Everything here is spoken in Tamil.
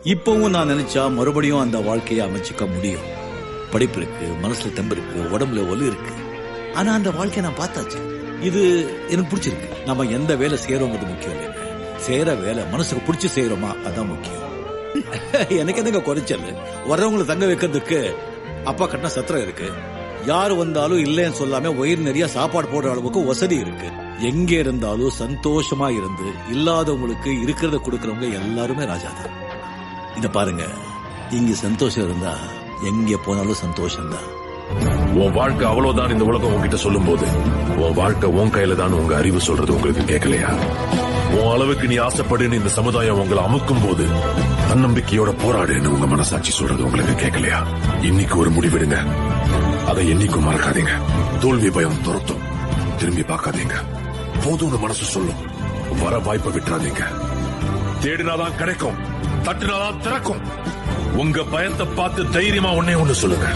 இப்பவும் நான் நினைச்சா மறுபடியும் அந்த வாழ்க்கையை அமைச்சுக்க முடியும். படிப்பு இருக்கு, மனசுல தெம்பு இருக்கு, உடம்புல ஒலி இருக்கு. ஆனா அந்த வாழ்க்கையை நான் பார்த்தாச்சு. இது எனக்கு பிடிச்சிருக்கு. நம்ம எந்த வேலை செய்யறோங்கிறது முக்கியம் இல்லைங்க. செய்யற வேலை மனசுக்கு பிடிச்சி செய்யறோமா அதான் முக்கியம். எனக்கு என்னங்க குறைச்சல், வர்றவங்களை தங்க வைக்கிறதுக்கு அப்பா கட்டின சத்திரம் இருக்கு. யாரு வந்தாலும் இல்லைன்னு சொல்லாம வயிறு நிறைய சாப்பாடு போடுற அளவுக்கு வசதி இருக்கு. எங்க இருந்தாலும் சந்தோஷமா இருந்து இல்லாதவங்களுக்கு இருக்கிறத கொடுக்கறவங்க எல்லாருமே ராஜா தான். இத பாருங்க, இங்க சந்தோஷம் இருந்தா எங்க போனாலும் சந்தோஷம் தான். உன் வாழ்க்கை அவ்வளவுதான் இந்த உலகம் உங்ககிட்ட சொல்லும் போது உன் வாழ்க்கை உன் கையில தான் உங்க அறிவு சொல்றது உங்களுக்கு கேட்கலையா? உன் அளவுக்கு நீ ஆசைப்படுன்னு இந்த சமுதாயம் உங்களை அமுக்கும் போது தன்னம்பிக்கையோட போராடுன்னு உங்க மனசாட்சி சொல்றது உங்களுக்கு கேட்கலையா? இன்னைக்கு ஒரு முடிவெடுங்க, அதை என்னைக்கும் மறக்காதீங்க. தோல்வி பயம் துரத்தும், திரும்பி பார்க்காதீங்க. போதும்னு மனசு சொல்லும், வர வாய்ப்பை விட்டுறாதீங்க. தேடினாதான் கிடைக்கும், தட்டினாதான் திறக்கும். உங்க பயத்தை பார்த்து தைரியமா ஒன்னே ஒண்ணு சொல்லுங்க,